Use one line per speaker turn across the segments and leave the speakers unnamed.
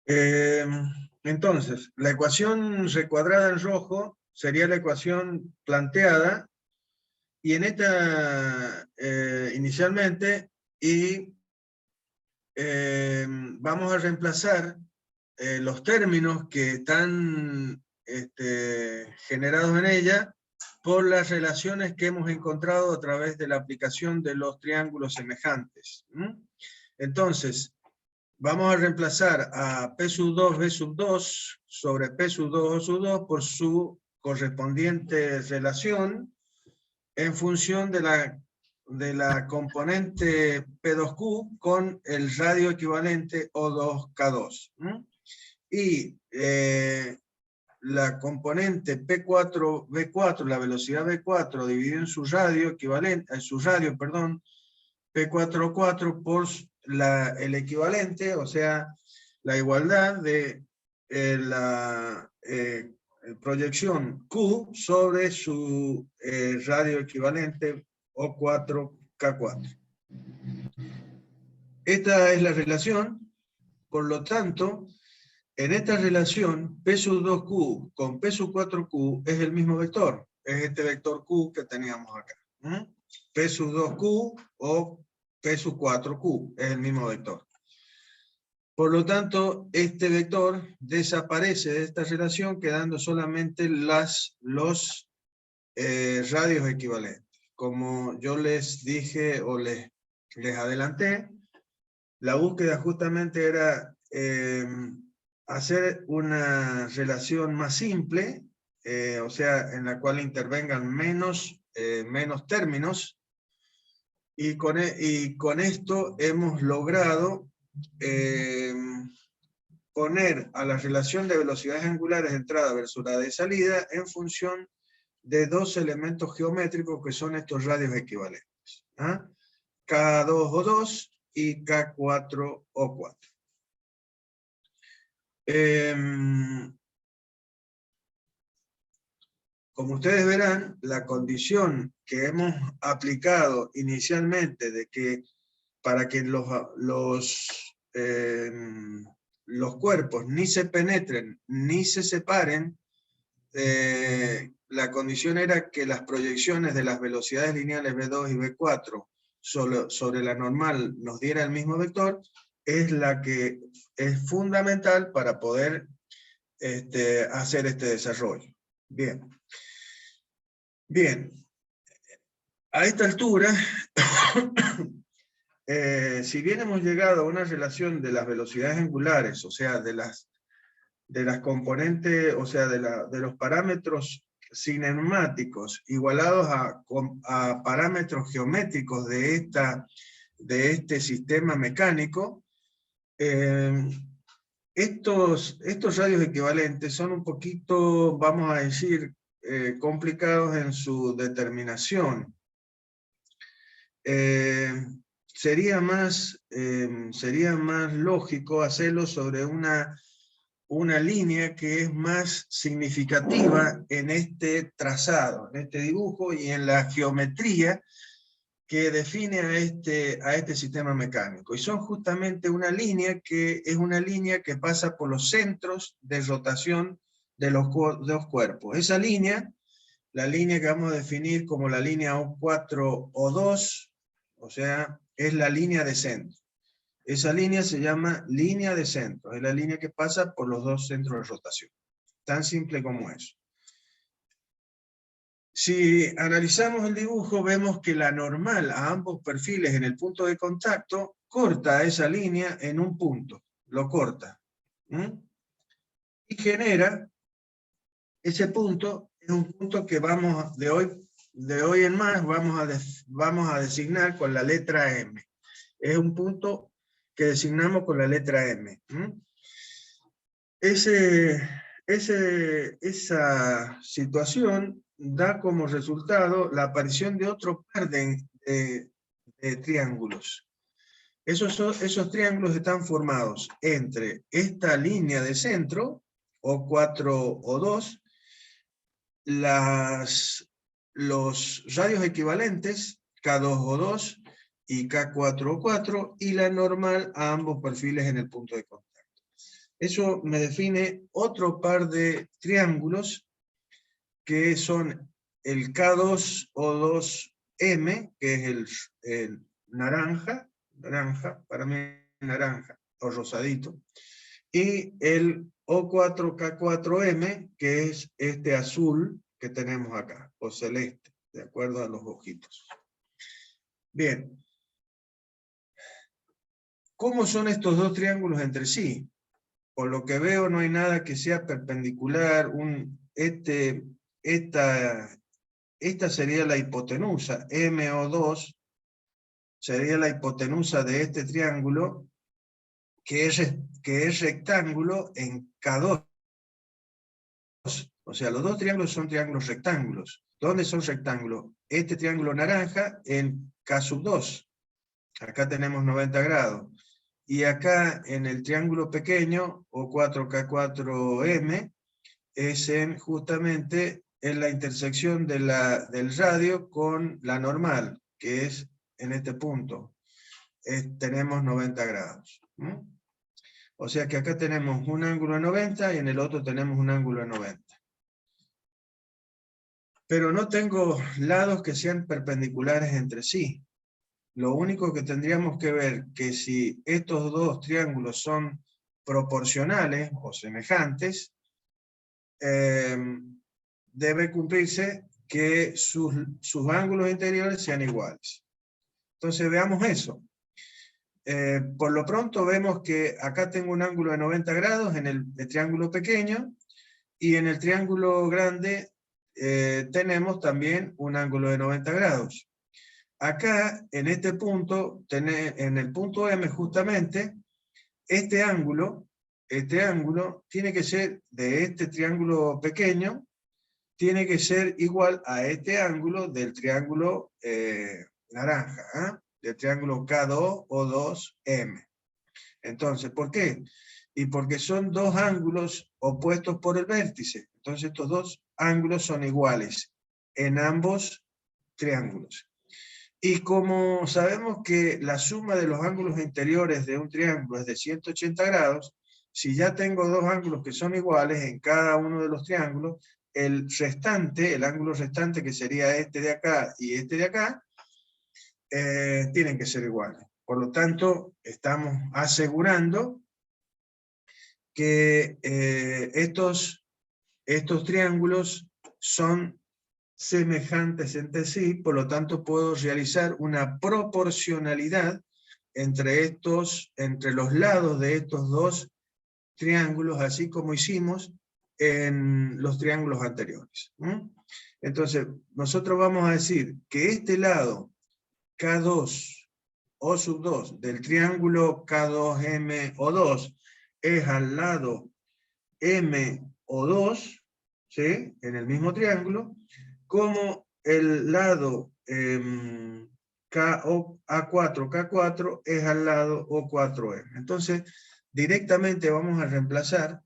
Eh, entonces, la ecuación recuadrada en rojo sería la ecuación planteada, y en esta, inicialmente, vamos a reemplazar los términos que están generados en ella por las relaciones que hemos encontrado a través de la aplicación de los triángulos semejantes. Entonces, vamos a reemplazar a P sub 2 B sub 2 sobre P sub 2 O sub 2 por su correspondiente relación en función de la componente P2Q con el radio equivalente O2K2. Y la componente P4B4, la velocidad B4 dividida en su radio equivalente, P4O4 por el equivalente, o sea, la igualdad de la proyección Q sobre su radio equivalente O4K4. Esta es la relación, por lo tanto, en esta relación, P sub 2Q con P sub 4Q es el mismo vector, es este vector Q que teníamos acá. P sub 2Q o P sub 4Q es el mismo vector. Por lo tanto, este vector desaparece de esta relación, quedando solamente los radios equivalentes. Como yo les dije o les adelanté, la búsqueda justamente era hacer una relación más simple, o sea, en la cual intervengan menos términos, y con esto hemos logrado poner a la relación de velocidades angulares de entrada versus la de salida en función de dos elementos geométricos que son estos radios equivalentes. K2O2 y K4O4. Como ustedes verán, la condición que hemos aplicado inicialmente de que para que los cuerpos ni se penetren ni se separen, la condición era que las proyecciones de las velocidades lineales B2 y B4 sobre la normal nos diera el mismo vector, es la que es fundamental para poder hacer este desarrollo. Bien. Bien. A esta altura, si bien hemos llegado a una relación de las velocidades angulares, o sea, de las componentes, o sea, de los parámetros cinemáticos igualados a parámetros geométricos de este sistema mecánico, estos radios equivalentes son un poquito, vamos a decir, complicados en su determinación. Sería más lógico hacerlo sobre una línea que es más significativa en este trazado, en este dibujo y en la geometría que define a este sistema mecánico. Y son justamente una línea que es una línea que pasa por los centros de rotación de los dos cuerpos. Esa línea, la línea que vamos a definir como la línea O4O2, o sea, es la línea de centro. Esa línea se llama línea de centro, es la línea que pasa por los dos centros de rotación. Tan simple como eso. Si analizamos el dibujo, vemos que la normal a ambos perfiles en el punto de contacto corta esa línea en un punto, lo corta. Y genera, ese punto es un punto que vamos de hoy en más vamos a designar con la letra M. Es un punto que designamos con la letra M. Esa situación da como resultado la aparición de otro par de triángulos. Esos triángulos están formados entre esta línea de centro, O4O2, los radios equivalentes, K2O2, y K4O4, y la normal a ambos perfiles en el punto de contacto. Eso me define otro par de triángulos que son el K2O2M, que es el naranja, para mí naranja, o rosadito, y el O4K4M, que es este azul que tenemos acá, o celeste, de acuerdo a los ojitos. Bien. ¿Cómo son estos dos triángulos entre sí? Por lo que veo no hay nada que sea perpendicular. Esta sería la hipotenusa, MO2 sería la hipotenusa de este triángulo, que es rectángulo en K2. O sea, los dos triángulos son triángulos rectángulos. ¿Dónde son rectángulos? Este triángulo naranja en K2. Acá tenemos 90 grados. Y acá en el triángulo pequeño, O4K4M, es justamente en la intersección del radio con la normal, que es en este punto. Tenemos 90 grados. O sea que acá tenemos un ángulo de 90 y en el otro tenemos un ángulo de 90. Pero no tengo lados que sean perpendiculares entre sí. Lo único que tendríamos que ver que si estos dos triángulos son proporcionales o semejantes, debe cumplirse que sus ángulos interiores sean iguales. Entonces veamos eso. Por lo pronto vemos que acá tengo un ángulo de 90 grados en el triángulo pequeño, y en el triángulo grande tenemos también un ángulo de 90 grados. Acá, en este punto, en el punto M justamente, este ángulo tiene que ser de este triángulo pequeño, tiene que ser igual a este ángulo del triángulo naranja, del triángulo K2O2M. Entonces, ¿por qué? Y porque son dos ángulos opuestos por el vértice. Entonces estos dos ángulos son iguales en ambos triángulos. Y como sabemos que la suma de los ángulos interiores de un triángulo es de 180 grados, si ya tengo dos ángulos que son iguales en cada uno de los triángulos, el ángulo restante, que sería este de acá y este de acá, tienen que ser iguales. Por lo tanto, estamos asegurando que estos triángulos son semejantes entre sí, por lo tanto puedo realizar una proporcionalidad entre los lados de estos dos triángulos, así como hicimos en los triángulos anteriores. Entonces, nosotros vamos a decir que este lado K2 O2 del triángulo K2M-O2 es al lado MO2, ¿sí?, en el mismo triángulo, como el lado A4K4 es al lado O4M. Entonces, directamente vamos a reemplazar,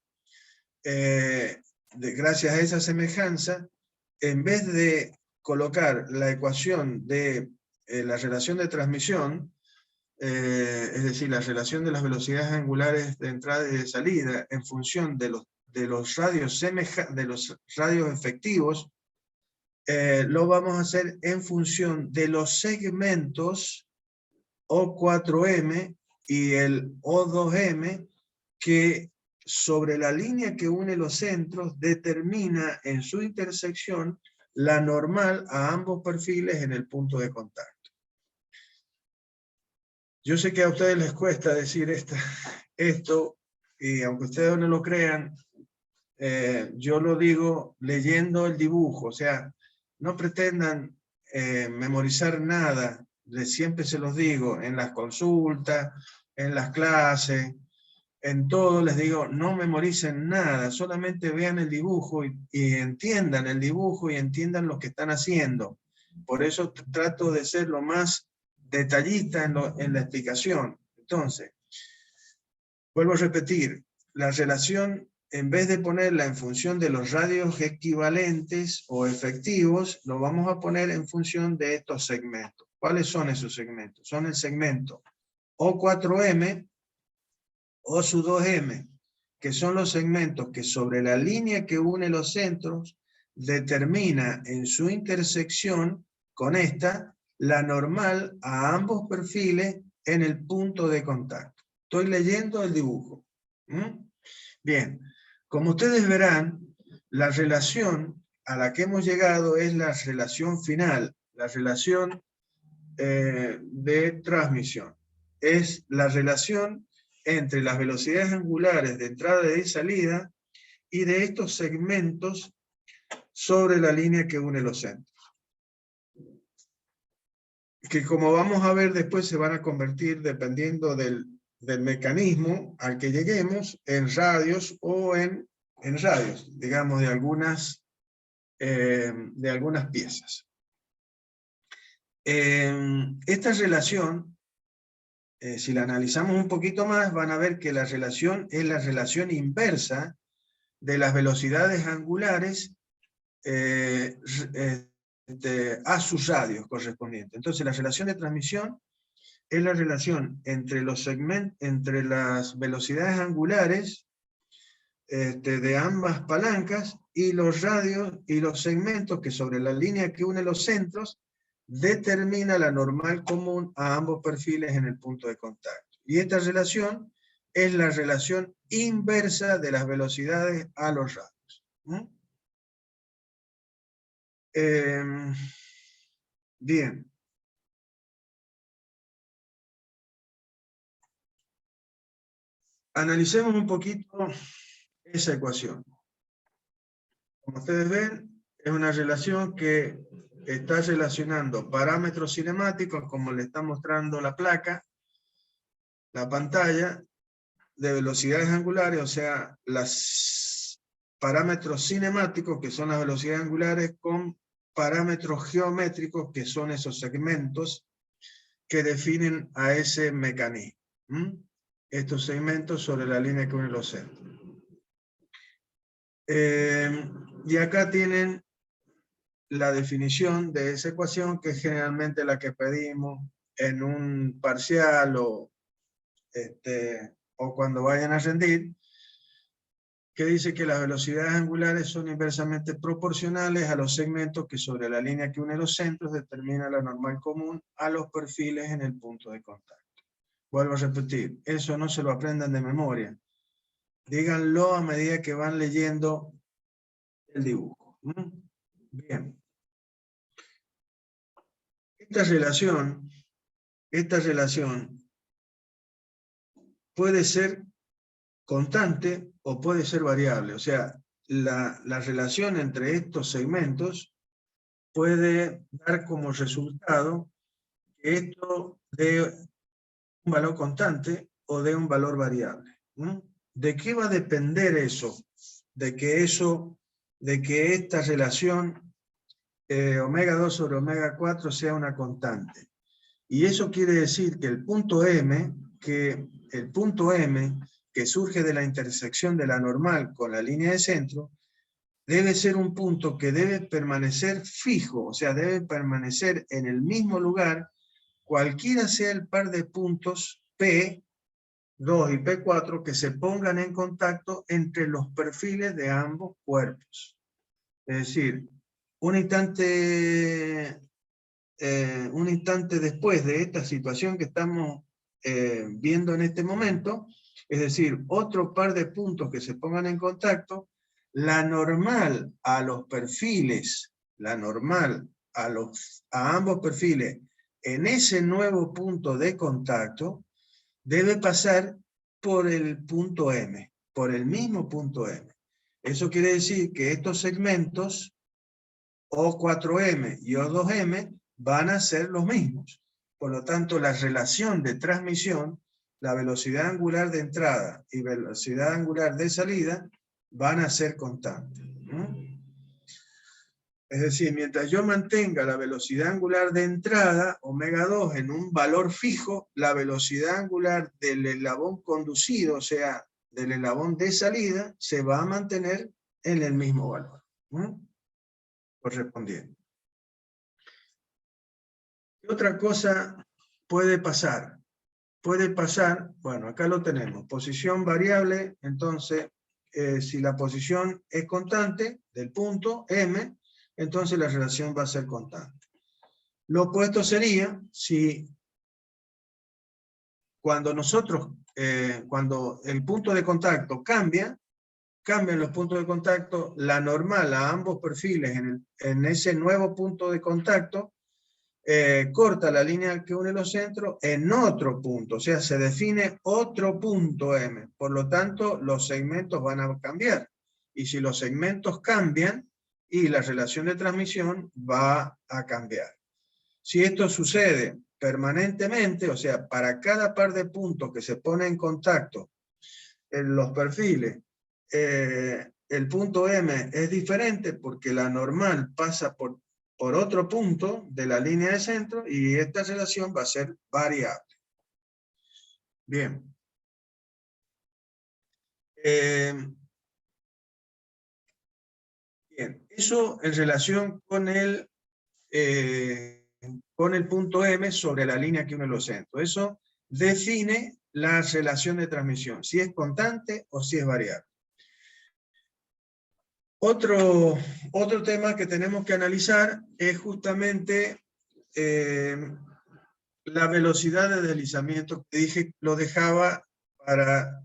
gracias a esa semejanza, en vez de colocar la ecuación de la relación de transmisión, es decir, la relación de las velocidades angulares de entrada y de salida en función de los radios efectivos, lo vamos a hacer en función de los segmentos O4M y el O2M, que sobre la línea que une los centros determina en su intersección la normal a ambos perfiles en el punto de contacto. Yo sé que a ustedes les cuesta decir esto, y aunque ustedes no lo crean, yo lo digo leyendo el dibujo. O sea, no pretendan memorizar nada, siempre se los digo, en las consultas, en las clases, en todo les digo, no memoricen nada, solamente vean el dibujo y entiendan el dibujo y entiendan lo que están haciendo. Por eso trato de ser lo más detallista en la explicación. Entonces, vuelvo a repetir, la relación en vez de ponerla en función de los radios equivalentes o efectivos, lo vamos a poner en función de estos segmentos. ¿Cuáles son esos segmentos? Son el segmento O4M o su 2M, que son los segmentos que sobre la línea que une los centros determina en su intersección con esta la normal a ambos perfiles en el punto de contacto. Estoy leyendo el dibujo. Bien, como ustedes verán, la relación a la que hemos llegado es la relación final, la relación de transmisión. Es la relación entre las velocidades angulares de entrada y de salida y de estos segmentos sobre la línea que une los centros. Que como vamos a ver después se van a convertir, dependiendo del mecanismo al que lleguemos, en radios o en radios, digamos, de algunas piezas. Esta relación, si la analizamos un poquito más, van a ver que la relación es la relación inversa de las velocidades angulares a sus radios correspondientes. Entonces la relación de transmisión es la relación entre los segmentos, entre las velocidades angulares de ambas palancas y los radios y los segmentos que sobre la línea que une los centros determina la normal común a ambos perfiles en el punto de contacto. Y esta relación es la relación inversa de las velocidades a los radios. Bien. Analicemos un poquito esa ecuación. Como ustedes ven, es una relación que está relacionando parámetros cinemáticos, como le está mostrando la placa, la pantalla, de velocidades angulares, o sea, los parámetros cinemáticos, que son las velocidades angulares, con parámetros geométricos, que son esos segmentos que definen a ese mecanismo. Estos segmentos sobre la línea que une los centros. Y acá tienen la definición de esa ecuación, que es generalmente la que pedimos en un parcial o cuando vayan a rendir, que dice que las velocidades angulares son inversamente proporcionales a los segmentos que sobre la línea que une los centros determina la normal común a los perfiles en el punto de contacto. Vuelvo a repetir, eso no se lo aprendan de memoria. Díganlo a medida que van leyendo el dibujo. Bien. Esta relación puede ser constante o puede ser variable. O sea, la relación entre estos segmentos puede dar como resultado que esto dé un valor constante o dé un valor variable. ¿De qué va a depender eso? De que esta relación omega 2 sobre omega 4 sea una constante. Y eso quiere decir que el punto M, que surge de la intersección de la normal con la línea de centro, debe ser un punto que debe permanecer fijo, o sea, debe permanecer en el mismo lugar, cualquiera sea el par de puntos P2 y P4 que se pongan en contacto entre los perfiles de ambos cuerpos. Es decir, un instante después de esta situación que estamos viendo en este momento, es decir, otro par de puntos que se pongan en contacto, la normal a los perfiles, a ambos perfiles en ese nuevo punto de contacto debe pasar por el punto M, por el mismo punto M. Eso quiere decir que estos segmentos O4M y O2M van a ser los mismos. Por lo tanto, la relación de transmisión, la velocidad angular de entrada y velocidad angular de salida, van a ser constantes. Es decir, mientras yo mantenga la velocidad angular de entrada, omega 2, en un valor fijo, la velocidad angular del eslabón conducido, o sea, del eslabón de salida se va a mantener en el mismo valor correspondiente. ¿Qué otra cosa puede pasar? Puede pasar, bueno, acá lo tenemos, posición variable, entonces, si la posición es constante del punto M, entonces la relación va a ser constante. Lo opuesto sería si cuando cuando el punto de contacto cambian los puntos de contacto, la normal a ambos perfiles en ese nuevo punto de contacto, corta la línea que une los centros en otro punto, o sea, se define otro punto M. Por lo tanto, los segmentos van a cambiar. Y si los segmentos cambian, y la relación de transmisión va a cambiar. Si esto sucede permanentemente, o sea, para cada par de puntos que se pone en contacto en los perfiles, el punto M es diferente porque la normal pasa por otro punto de la línea de centro y esta relación va a ser variable. Bien. Bien, eso en relación con el punto M sobre la línea que une los centros. Eso define la relación de transmisión, si es constante o si es variable. Otro tema que tenemos que analizar es justamente la velocidad de deslizamiento, que dije lo dejaba para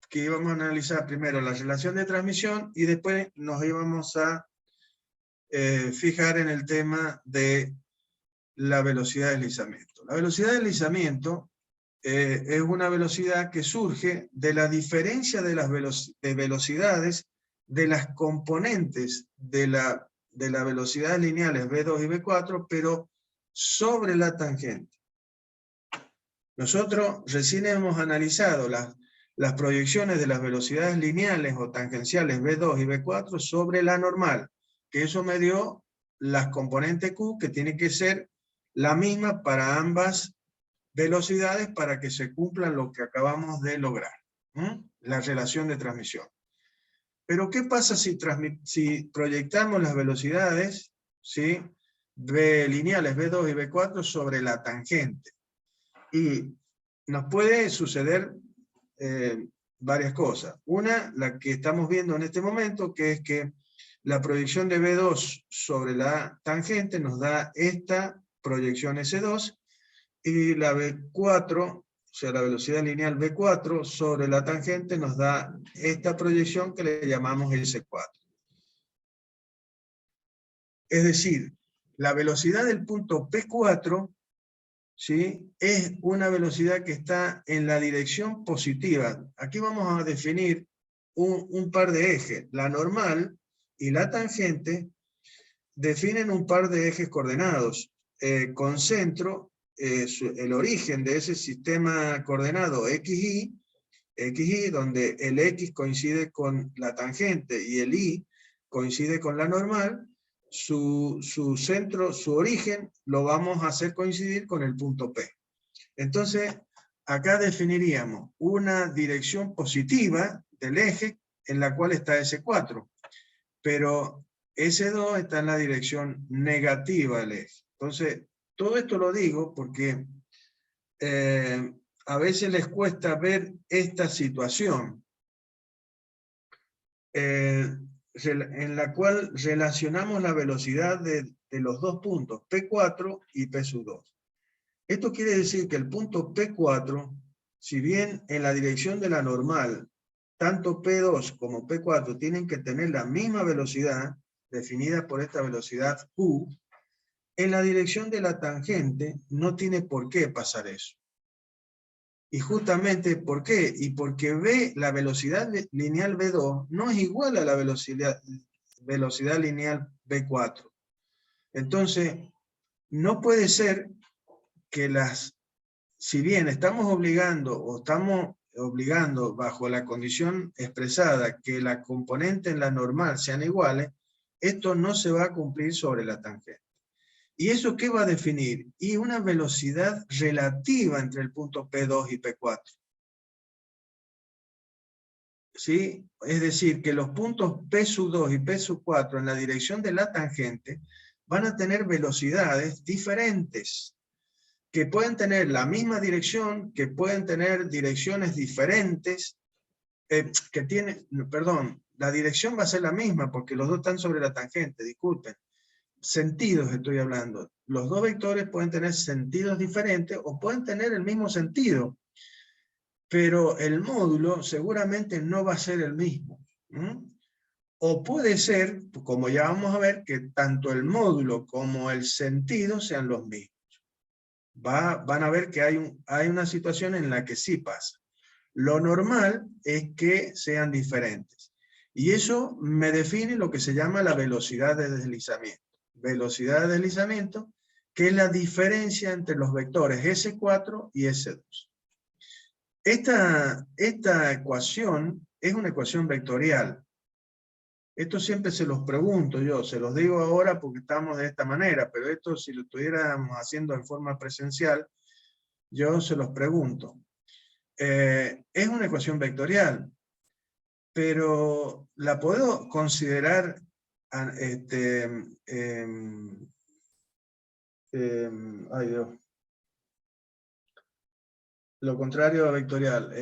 que íbamos a analizar primero la relación de transmisión y después nos íbamos a fijar en el tema de la velocidad de deslizamiento. La velocidad de deslizamiento es una velocidad que surge de la diferencia de las velocidades de las componentes de las velocidades lineales V2 y V4, pero sobre la tangente. Nosotros recién hemos analizado las proyecciones de las velocidades lineales o tangenciales V2 y V4 sobre la normal, que eso me dio las componentes Q, que tiene que ser la misma para ambas velocidades para que se cumplan lo que acabamos de lograr, la relación de transmisión. Pero ¿qué pasa si proyectamos las velocidades, ¿sí? Lineales V2 y V4 sobre la tangente? Y nos puede suceder varias cosas. Una, la que estamos viendo en este momento, que es que la proyección de V2 sobre la tangente nos da esta proyección S2, y la V4, o sea, la velocidad lineal V4 sobre la tangente nos da esta proyección que le llamamos S4. Es decir, la velocidad del punto P4, ¿sí?, es una velocidad que está en la dirección positiva. Aquí vamos a definir un par de ejes. La normal y la tangente definen un par de ejes coordenados con centro. El origen de ese sistema coordenado XY, donde el X coincide con la tangente y el Y coincide con la normal, su centro, su origen, lo vamos a hacer coincidir con el punto P. Entonces, acá definiríamos una dirección positiva del eje en la cual está S4, pero S2 está en la dirección negativa del eje. Entonces, todo esto lo digo porque a veces les cuesta ver esta situación en la cual relacionamos la velocidad de los dos puntos, P4 y P2. Esto quiere decir que el punto P4, si bien en la dirección de la normal, tanto P2 como P4 tienen que tener la misma velocidad, definida por esta velocidad Q, en la dirección de la tangente no tiene por qué pasar eso. Y justamente, ¿por qué? Y porque la velocidad lineal V2 no es igual a la velocidad lineal V4. Entonces, no puede ser que si bien estamos obligando bajo la condición expresada que la componente en la normal sean iguales, esto no se va a cumplir sobre la tangente. ¿Y eso qué va a definir? Y una velocidad relativa entre el punto P2 y P4. ¿sí? Es decir, que los puntos P sub 2 y P sub 4 en la dirección de la tangente van a tener velocidades diferentes, que pueden tener la misma dirección, que pueden tener direcciones diferentes, la dirección va a ser la misma porque los dos están sobre la tangente, disculpen. Sentidos estoy hablando. Los dos vectores pueden tener sentidos diferentes o pueden tener el mismo sentido, pero el módulo seguramente no va a ser el mismo. O puede ser, como ya vamos a ver, que tanto el módulo como el sentido sean los mismos. Van a ver que hay una situación en la que sí pasa. Lo normal es que sean diferentes. Y eso me define lo que se llama la velocidad de deslizamiento. Velocidad de deslizamiento, que es la diferencia entre los vectores S4 y S2. Esta ecuación es una ecuación vectorial. Esto siempre se los pregunto yo, se los digo ahora porque estamos de esta manera, pero esto si lo estuviéramos haciendo en forma presencial, yo se los pregunto. Es una ecuación vectorial, pero la puedo considerar ay Dios, lo contrario a vectorial,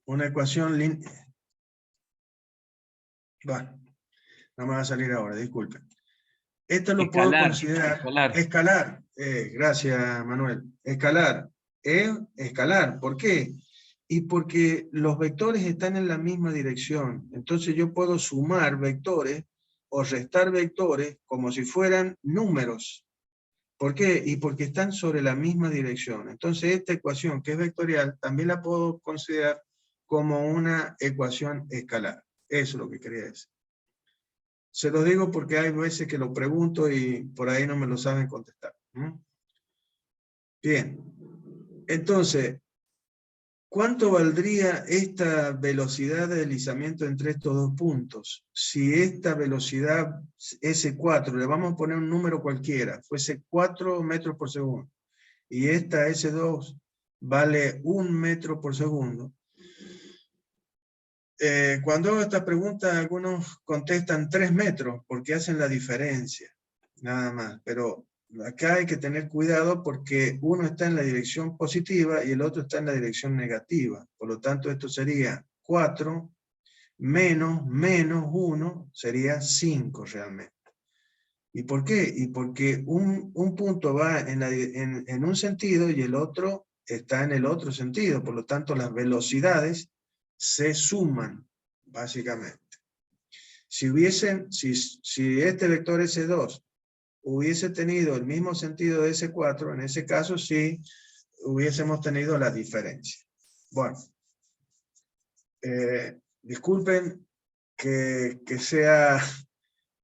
una ecuación lineal. Bueno, no me va a salir ahora, disculpen. Esto lo puedo considerar escalar. Gracias, Manuel. Escalar. Escalar. ¿Por qué? Y porque los vectores están en la misma dirección. Entonces yo puedo sumar vectores o restar vectores como si fueran números. ¿Por qué? Y porque están sobre la misma dirección. Entonces esta ecuación, que es vectorial, también la puedo considerar como una ecuación escalar. Eso es lo que quería decir. Se lo digo porque hay veces que lo pregunto y por ahí no me lo saben contestar. Bien. Entonces, ¿cuánto valdría esta velocidad de deslizamiento entre estos dos puntos? Si esta velocidad S4, le vamos a poner un número cualquiera, fuese 4 metros por segundo, y esta S2 vale 1 metro por segundo. Cuando hago esta pregunta, algunos contestan 3 metros, porque hacen la diferencia, nada más. Pero acá hay que tener cuidado porque uno está en la dirección positiva y el otro está en la dirección negativa. Por lo tanto, esto sería 4 menos 1 sería 5 realmente. ¿Y por qué? Y porque un punto va en un sentido y el otro está en el otro sentido. Por lo tanto, las velocidades se suman, básicamente. Si este vector S2 hubiese tenido el mismo sentido de S4, en ese caso sí hubiésemos tenido la diferencia. Bueno, disculpen que sea,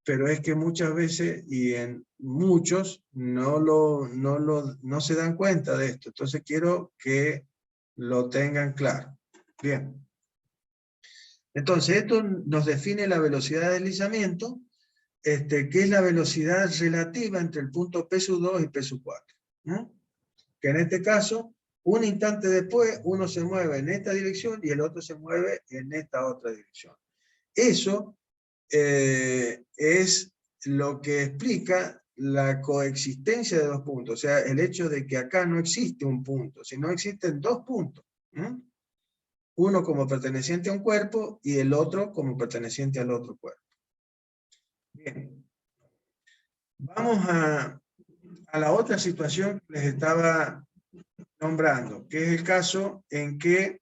pero es que muchas veces y en muchos no se dan cuenta de esto. Entonces quiero que lo tengan claro. Bien. Entonces esto nos define la velocidad de deslizamiento, que es la velocidad relativa entre el punto P sub 2 y P sub 4. Que en este caso, un instante después, uno se mueve en esta dirección y el otro se mueve en esta otra dirección. Eso es lo que explica la coexistencia de dos puntos, o sea, el hecho de que acá no existe un punto, sino existen dos puntos. Uno como perteneciente a un cuerpo y el otro como perteneciente al otro cuerpo. Bien. Vamos a la otra situación que les estaba nombrando, que es el caso en que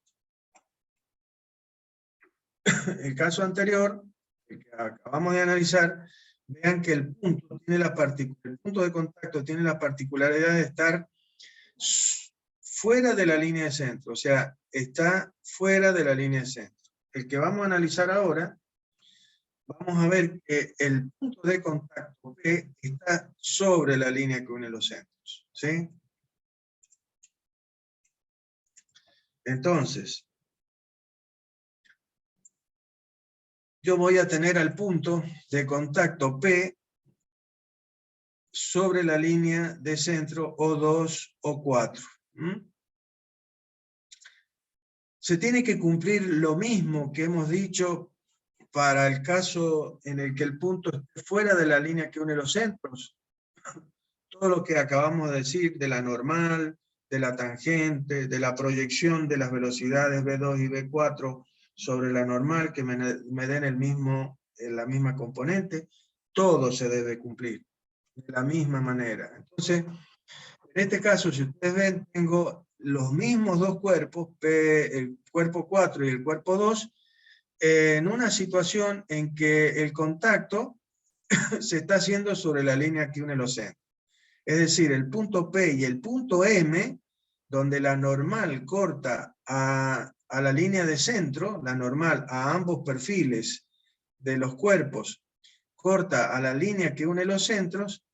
el caso anterior, el que acabamos de analizar, vean que el punto de contacto tiene la particularidad de estar fuera de la línea de centro, o sea, está fuera de la línea de centro. El que vamos a analizar ahora, vamos a ver que el punto de contacto P está sobre la línea que une los centros, ¿sí? Entonces, yo voy a tener al punto de contacto P sobre la línea de centro O2, O4. se tiene que cumplir lo mismo que hemos dicho para el caso en el que el punto esté fuera de la línea que une los centros. Todo lo que acabamos de decir de la normal, de la tangente, de la proyección de las velocidades V2 y V4 sobre la normal, que me den la misma componente, todo se debe cumplir de la misma manera. Entonces, en este caso, si ustedes ven, tengo los mismos dos cuerpos, el cuerpo 4 y el cuerpo 2, en una situación en que el contacto se está haciendo sobre la línea que une los centros. Es decir, el punto P y el punto M, donde la normal corta a la línea de centro, la normal a ambos perfiles de los cuerpos, corta a la línea que une los centros,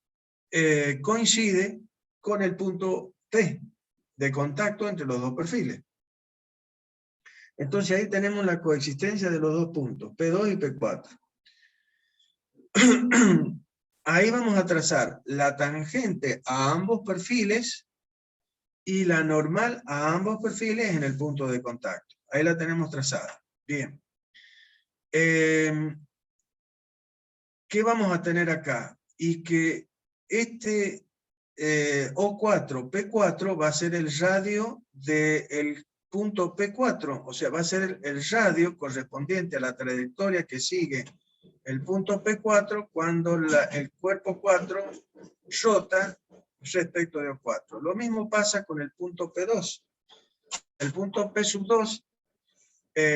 coincide con el punto P de contacto entre los dos perfiles. Entonces ahí tenemos la coexistencia de los dos puntos, P2 y P4. Ahí vamos a trazar la tangente a ambos perfiles y la normal a ambos perfiles en el punto de contacto. Ahí la tenemos trazada. Bien. ¿Qué vamos a tener acá? Y que este O4, P4 va a ser el radio del punto P4, o sea, va a ser el radio correspondiente a la trayectoria que sigue el punto P4 cuando el cuerpo 4 rota respecto de O4. Lo mismo pasa con el punto P2. El punto P2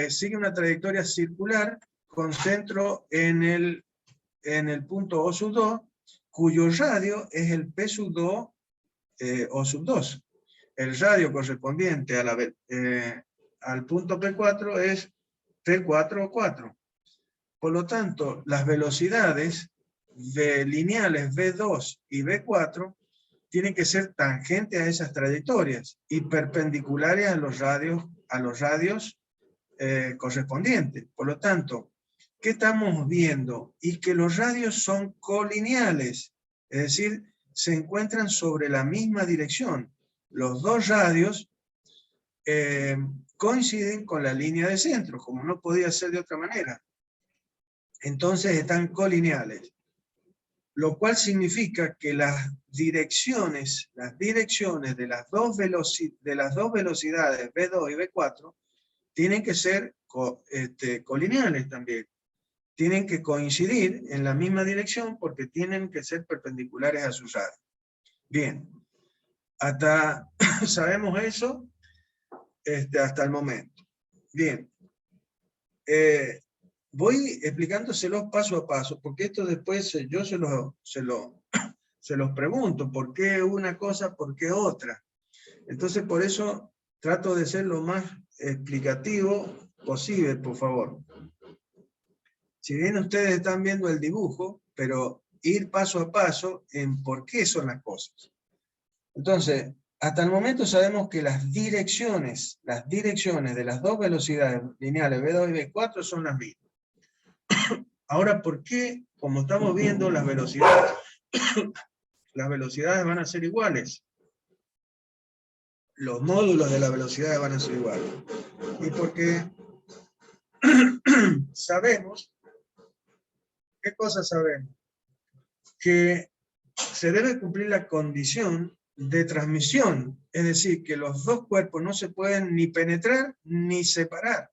sigue una trayectoria circular con centro en el punto O2, cuyo radio es el P2 O2. El radio correspondiente a al punto P4 es P4O4. Por lo tanto, las velocidades lineales V2 y V4 tienen que ser tangentes a esas trayectorias y perpendiculares a los radios correspondientes. Por lo tanto, ¿qué estamos viendo? Y que los radios son colineales, es decir, se encuentran sobre la misma dirección. Los dos radios coinciden con la línea de centro, como no podía ser de otra manera. Entonces están colineales, lo cual significa que las direcciones de las dos velocidades V2 y V4 tienen que ser colineales también. Tienen que coincidir en la misma dirección porque tienen que ser perpendiculares a sus radios. Bien, hasta sabemos eso hasta el momento. Bien. Voy explicándoselos paso a paso, porque esto después yo se los pregunto, ¿por qué una cosa, por qué otra? Entonces por eso trato de ser lo más explicativo posible, por favor. Si bien ustedes están viendo el dibujo, pero ir paso a paso en por qué son las cosas. Entonces, hasta el momento sabemos que las direcciones de las dos velocidades lineales V2 y V4 son las mismas. Ahora, ¿por qué? Como estamos viendo, las velocidades van a ser iguales. Los módulos de las velocidades van a ser iguales. Y porque sabemos, ¿qué cosa sabemos? Que se debe cumplir la condición de transmisión, es decir, que los dos cuerpos no se pueden ni penetrar ni separar.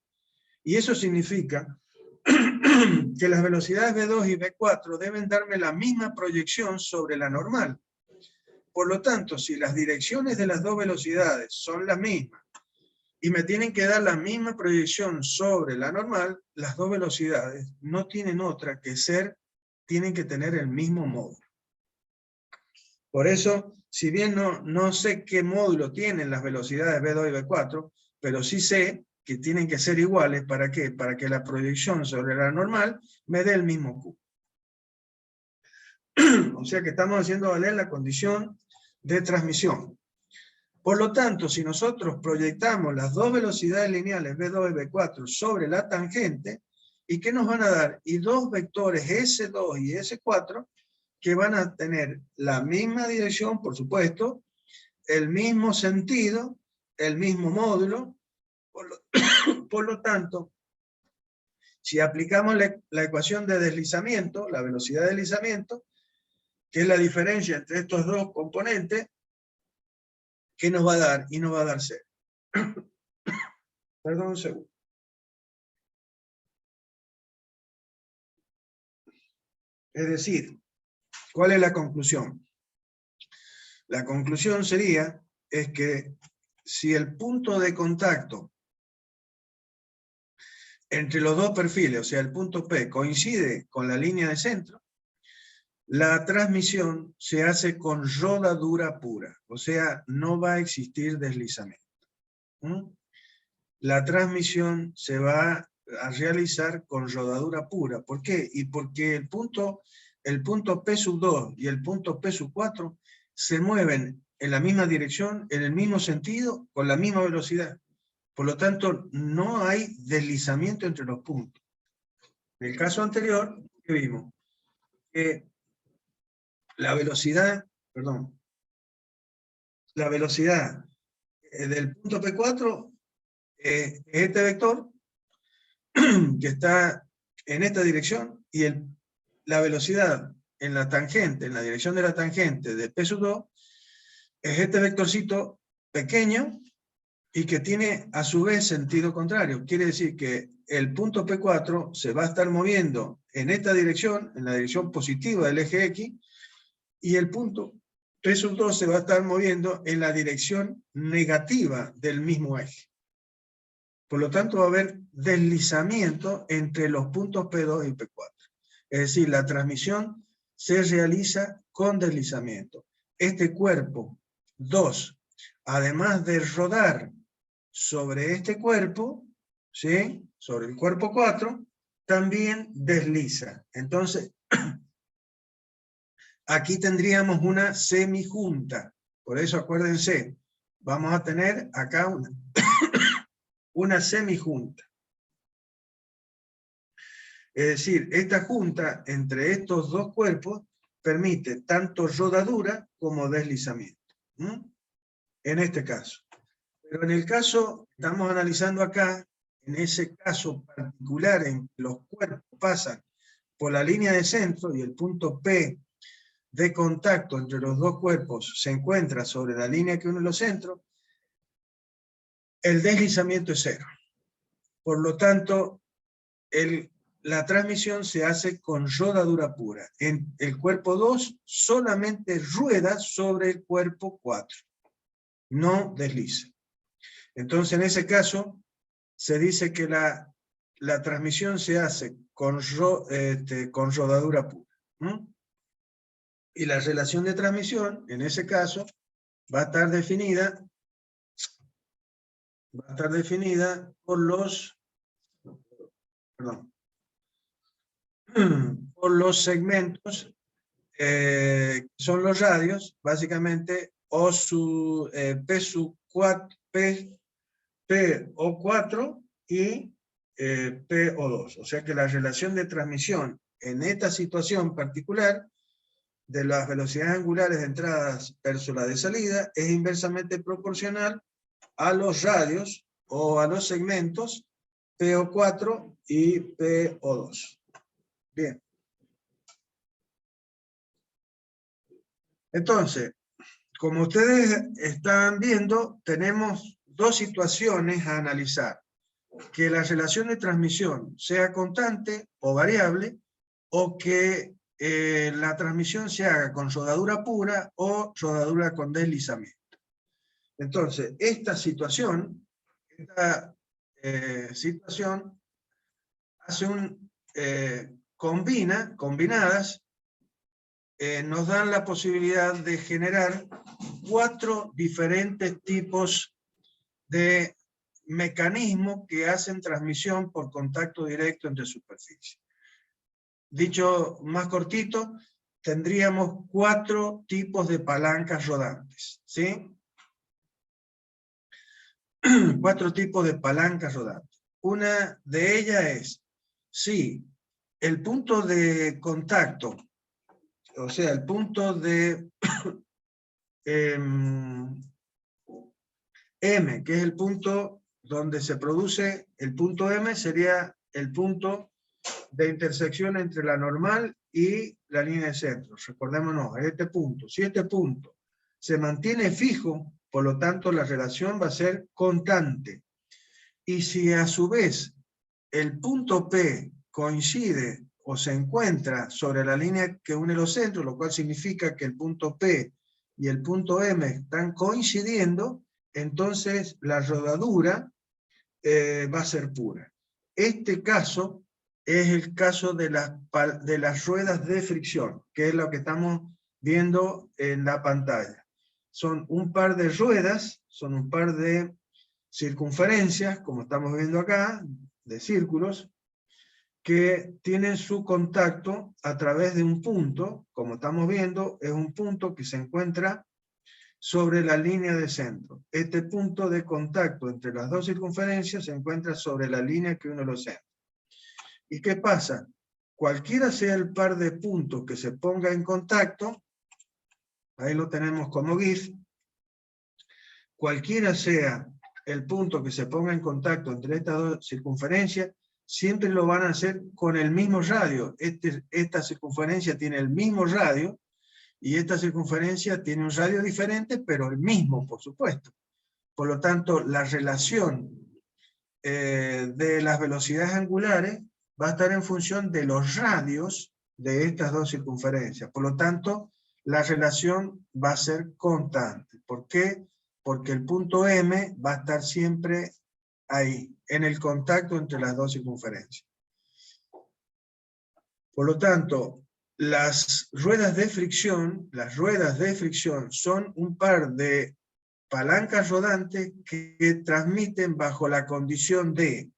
Y eso significa que las velocidades V2 y V4 deben darme la misma proyección sobre la normal. Por lo tanto, si las direcciones de las dos velocidades son las mismas y me tienen que dar la misma proyección sobre la normal, las dos velocidades no tienen otra que tienen que tener el mismo módulo. Por eso, si bien no sé qué módulo tienen las velocidades V2 y V4, pero sí sé que tienen que ser iguales. ¿Para qué? Para que la proyección sobre la normal me dé el mismo Q. O sea que estamos haciendo valer la condición de transmisión. Por lo tanto, si nosotros proyectamos las dos velocidades lineales V2 y V4 sobre la tangente, ¿y qué nos van a dar? Y dos vectores S2 y S4 que van a tener la misma dirección, por supuesto, el mismo sentido, el mismo módulo, Por lo tanto, si aplicamos la ecuación de deslizamiento, la velocidad de deslizamiento, que es la diferencia entre estos dos componentes, ¿qué nos va a dar? Y nos va a dar 0. Perdón un segundo. Es decir, ¿cuál es la conclusión? La conclusión es que si el punto de contacto entre los dos perfiles, o sea, el punto P, coincide con la línea de centro, la transmisión se hace con rodadura pura, o sea, no va a existir deslizamiento. La transmisión se va a realizar con rodadura pura. ¿Por qué? Y porque el punto P2 y el punto P4 se mueven en la misma dirección, en el mismo sentido, con la misma velocidad. Por lo tanto, no hay deslizamiento entre los puntos. En el caso anterior, ¿qué vimos? Que la velocidad del punto P4 es este vector que está en esta dirección, y la velocidad en la tangente, en la dirección de la tangente de P2, es este vectorcito pequeño y que tiene a su vez sentido contrario. Quiere decir que el punto P4 se va a estar moviendo en esta dirección, en la dirección positiva del eje X, y el punto P2 se va a estar moviendo en la dirección negativa del mismo eje. Por lo tanto, va a haber deslizamiento entre los puntos P2 y P4. Es decir, la transmisión se realiza con deslizamiento. Este cuerpo 2, además de rodar sobre este cuerpo, ¿sí?, sobre el cuerpo 4, también desliza. Entonces, aquí tendríamos una semijunta. Por eso, acuérdense, vamos a tener acá una semijunta. Es decir, esta junta entre estos dos cuerpos permite tanto rodadura como deslizamiento. En este caso. Pero en el caso que estamos analizando acá, en ese caso particular en que los cuerpos pasan por la línea de centro y el punto P de contacto entre los dos cuerpos se encuentra sobre la línea que une los centros, el deslizamiento es 0. Por lo tanto, la transmisión se hace con rodadura pura. En el cuerpo 2 solamente rueda sobre el cuerpo 4, no desliza. Entonces, en ese caso, se dice que la transmisión se hace con rodadura pura. Y la relación de transmisión, en ese caso, va a estar definida por los segmentos, que son los radios, básicamente, o su PO4 y PO2. O sea que la relación de transmisión en esta situación particular de las velocidades angulares de entradas versus la de salida es inversamente proporcional a los radios o a los segmentos PO4 y PO2. Bien. Entonces, como ustedes están viendo, tenemos dos situaciones a analizar. Que la relación de transmisión sea constante o variable, o que la transmisión se haga con rodadura pura o rodadura con deslizamiento. Entonces, esta situación hace combinadas, nos dan la posibilidad de generar 4 diferentes tipos de mecanismos que hacen transmisión por contacto directo entre superficies. Dicho más cortito, tendríamos 4 tipos de palancas rodantes, ¿sí? 4 tipos de palancas rodantes. Una de ellas es, si el punto de contacto, o sea, el punto de M, que es el punto donde se produce el punto M, sería el punto de intersección entre la normal y la línea de centro. Recordémonos, este punto. Si este punto se mantiene fijo, por lo tanto la relación va a ser constante. Y si a su vez el punto P coincide o se encuentra sobre la línea que une los centros, lo cual significa que el punto P y el punto M están coincidiendo, entonces la rodadura va a ser pura. Este caso es el caso de las ruedas de fricción, que es lo que estamos viendo en la pantalla. Son un par de ruedas, son un par de circunferencias, como estamos viendo acá, de círculos, que tienen su contacto a través de un punto, como estamos viendo, es un punto que se encuentra sobre la línea de centro. Este punto de contacto entre las dos circunferencias se encuentra sobre la línea que une los centros. ¿Y qué pasa? Cualquiera sea el par de puntos que se ponga en contacto, ahí lo tenemos como GIF, cualquiera sea el punto que se ponga en contacto entre estas dos circunferencias, siempre lo van a hacer con el mismo radio. Esta circunferencia tiene el mismo radio, y esta circunferencia tiene un radio diferente, pero el mismo, por supuesto. Por lo tanto, la relación de las velocidades angulares va a estar en función de los radios de estas dos circunferencias. Por lo tanto, la relación va a ser constante. ¿Por qué? Porque el punto M va a estar siempre ahí, en el contacto entre las dos circunferencias. Por lo tanto, las ruedas de fricción son un par de palancas rodantes que transmiten bajo la condición de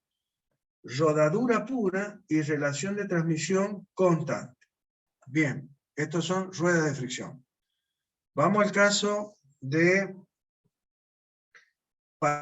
rodadura pura y relación de transmisión constante. Bien, estos son ruedas de fricción. Vamos al caso de